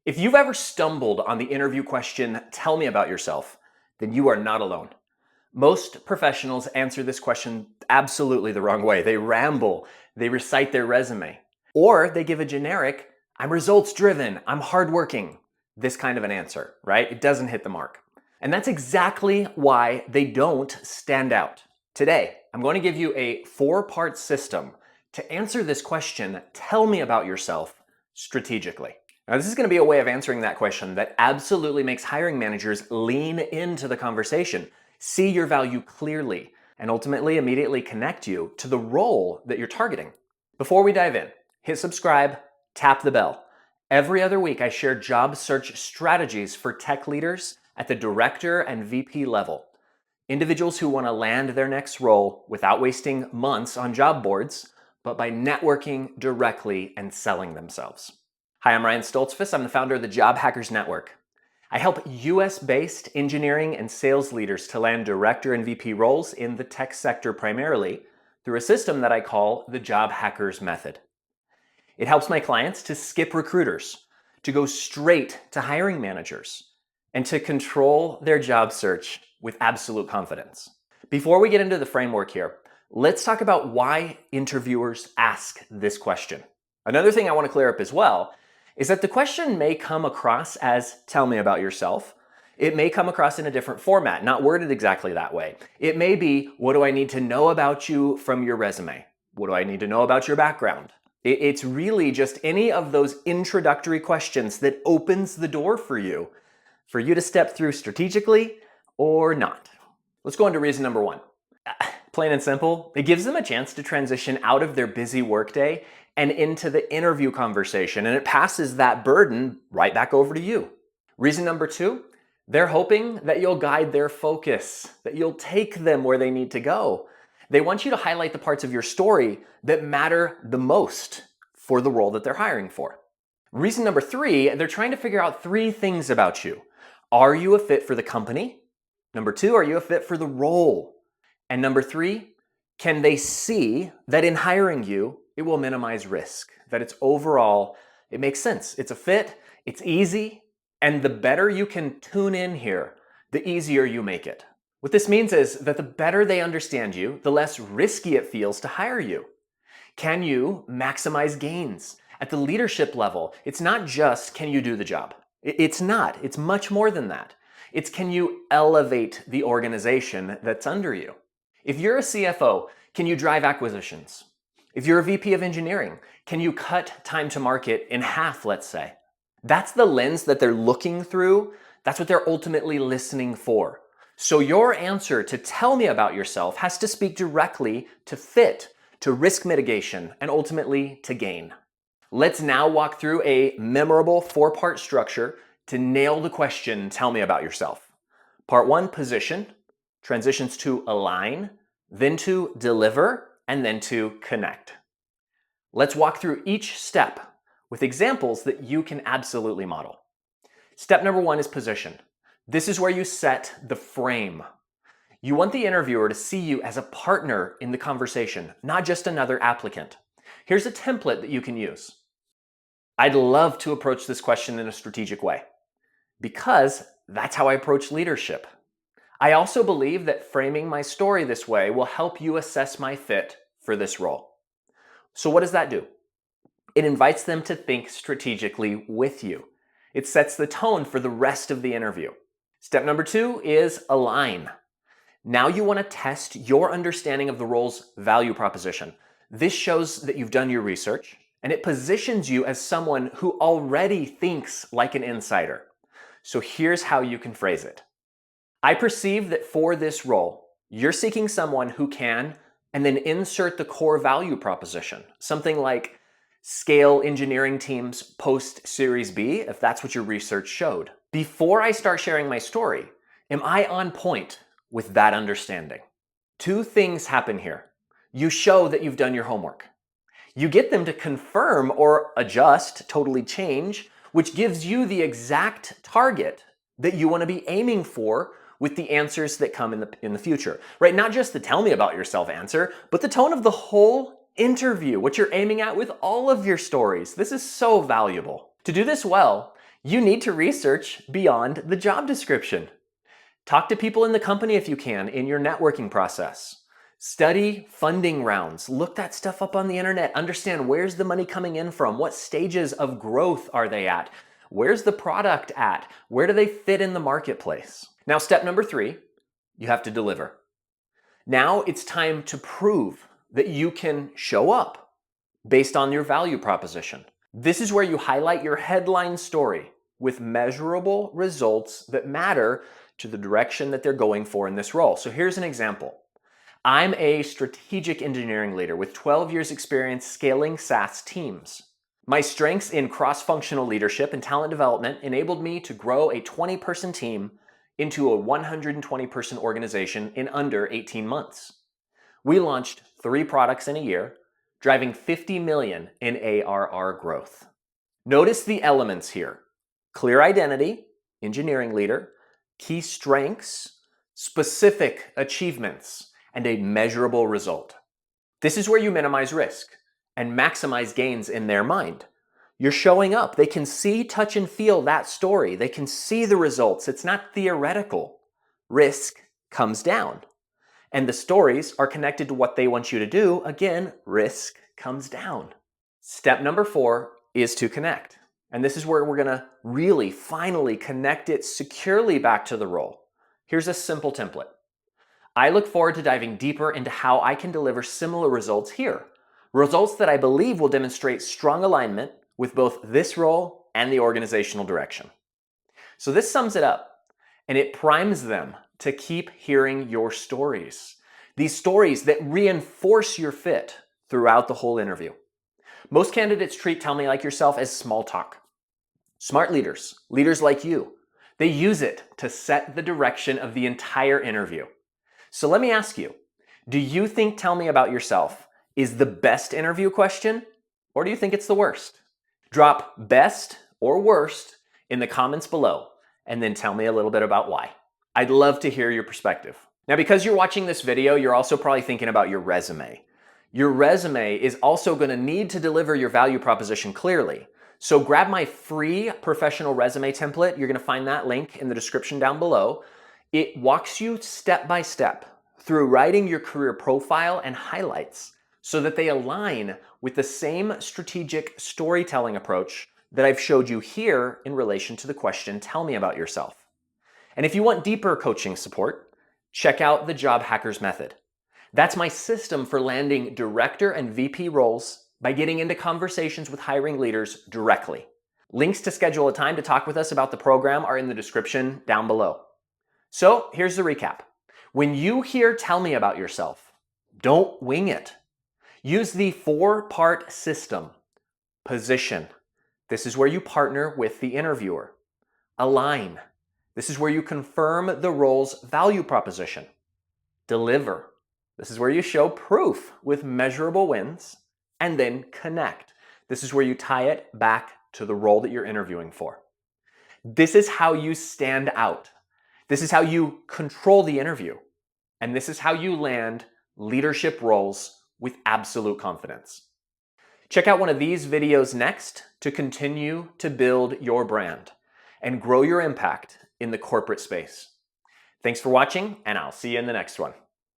If you've ever stumbled on the interview question, "Tell me about yourself," then you are not alone. Most professionals answer this question absolutely the wrong way. They ramble, they recite their resume, or they give a generic, "I'm results driven, I'm hardworking," this kind of an answer, right? It doesn't hit the mark. And that's exactly why they don't stand out. Today, I'm going to give you a 4-part system to answer this question, "Tell me about yourself," strategically. Now, this is going to be a way of answering that question that absolutely makes hiring managers lean into the conversation, see your value clearly, and ultimately immediately connect you to the role that you're targeting. Before we dive in, hit subscribe, tap the bell. Every other week, I share job search strategies for tech leaders at the director and VP level. Individuals who want to land their next role without wasting months on job boards, but by networking directly and selling themselves. Hi, I'm Ryan Stoltzfus. I'm the founder of the Job Hackers Network. I help US-based engineering and sales leaders to land director and VP roles in the tech sector primarily through a system that I call the Job Hackers Method. It helps my clients to skip recruiters, to go straight to hiring managers, and to control their job search with absolute confidence. Before we get into the framework here, let's talk about why interviewers ask this question. Another thing I want to clear up as well is that the question may come across as, "Tell me about yourself." It may come across in a different format, not worded exactly that way. It may be, "What do I need to know about you from your resume? What do I need to know about your background?" It's really just any of those introductory questions that opens the door for you to step through strategically or not. Let's go into reason number 1. Plain and simple, it gives them a chance to transition out of their busy workday and into the interview conversation, and it passes that burden right back over to you. Reason number 2, they're hoping that you'll guide their focus, that you'll take them where they need to go. They want you to highlight the parts of your story that matter the most for the role that they're hiring for. Reason number 3, they're trying to figure out 3 things about you. Are you a fit for the company? Number 2, are you a fit for the role? And number 3, can they see that in hiring you, it will minimize risk, that it's overall, it makes sense. It's a fit, it's easy, and the better you can tune in here, the easier you make it. What this means is that the better they understand you, the less risky it feels to hire you. Can you maximize gains? At the leadership level, it's not just, can you do the job? It's not. It's much more than that. It's, can you elevate the organization that's under you? If you're a CFO, can you drive acquisitions? If you're a VP of engineering, can you cut time to market in half, let's say? That's the lens that they're looking through. That's what they're ultimately listening for. So your answer to "tell me about yourself" has to speak directly to fit, to risk mitigation, and ultimately to gain. Let's now walk through a memorable 4-part structure to nail the question, "Tell me about yourself." Part 1, position, transitions to align, then to deliver, and then to connect. Let's walk through each step with examples that you can absolutely model. Step number 1 is position. This is where you set the frame. You want the interviewer to see you as a partner in the conversation, not just another applicant. Here's a template that you can use. I'd love to approach this question in a strategic way, because that's how I approach leadership. I also believe that framing my story this way will help you assess my fit for this role. So what does that do? It invites them to think strategically with you. It sets the tone for the rest of the interview. Step number 2 is align. Now you want to test your understanding of the role's value proposition. This shows that you've done your research, and it positions you as someone who already thinks like an insider. So here's how you can phrase it. I perceive that for this role, you're seeking someone who can, and then insert the core value proposition. Something like scale engineering teams post Series B, if that's what your research showed. Before I start sharing my story, am I on point with that understanding? 2 things happen here. You show that you've done your homework. You get them to confirm or adjust, totally change, which gives you the exact target that you want to be aiming for with the answers that come in the future, right? Not just the "tell me about yourself" answer, but the tone of the whole interview, what you're aiming at with all of your stories. This is so valuable. To do this well, You need to research beyond the job description. Talk to people in the company if you can in your networking process. Study funding rounds. Look that stuff up on the internet. Understand where's the money coming in from? What stages of growth are they at? Where's the product at? Where do they fit in the marketplace? Now, step number 3, you have to deliver. Now it's time to prove that you can show up based on your value proposition. This is where you highlight your headline story with measurable results that matter to the direction that they're going for in this role. So here's an example. I'm a strategic engineering leader with 12 years experience scaling SaaS teams. My strengths in cross-functional leadership and talent development enabled me to grow a 20-person team into a 120-person organization in under 18 months. We launched 3 products in a year, driving $50 million in ARR growth. Notice the elements here: clear identity, engineering leader, key strengths, specific achievements, and a measurable result. This is where you minimize risk and maximize gains in their mind. You're showing up. They can see, touch, and feel that story. They can see the results. It's not theoretical. Risk comes down. And the stories are connected to what they want you to do. Again, risk comes down. Step number 4 is to connect. And this is where we're gonna really finally connect it securely back to the role. Here's a simple template. I look forward to diving deeper into how I can deliver similar results here. Results that I believe will demonstrate strong alignment with both this role and the organizational direction. So this sums it up, and it primes them to keep hearing your stories. These stories that reinforce your fit throughout the whole interview. Most candidates treat "tell me like yourself" as small talk. Smart leaders, leaders like you, they use it to set the direction of the entire interview. So let me ask you, do you think "tell me about yourself" is the best interview question, or do you think it's the worst? Drop best or worst in the comments below, and then tell me a little bit about why. I'd love to hear your perspective. Now, because you're watching this video, you're also probably thinking about your resume. Your resume is also going to need to deliver your value proposition clearly. So grab my free professional resume template. You're going to find that link in the description down below. It walks you step by step through writing your career profile and highlights so that they align with the same strategic storytelling approach that I've showed you here in relation to the question, "Tell me about yourself." And if you want deeper coaching support, check out the Job Hackers Method. That's my system for landing director and VP roles by getting into conversations with hiring leaders directly. Links to schedule a time to talk with us about the program are in the description down below. So here's the recap. When you hear "tell me about yourself," don't wing it. Use the 4-part system. Position. This is where you partner with the interviewer. Align. This is where you confirm the role's value proposition. Deliver. This is where you show proof with measurable wins. And then connect. This is where you tie it back to the role that you're interviewing for. This is how you stand out. This is how you control the interview. And this is how you land leadership roles with absolute confidence. Check out one of these videos next to continue to build your brand and grow your impact in the corporate space. Thanks for watching, and I'll see you in the next one.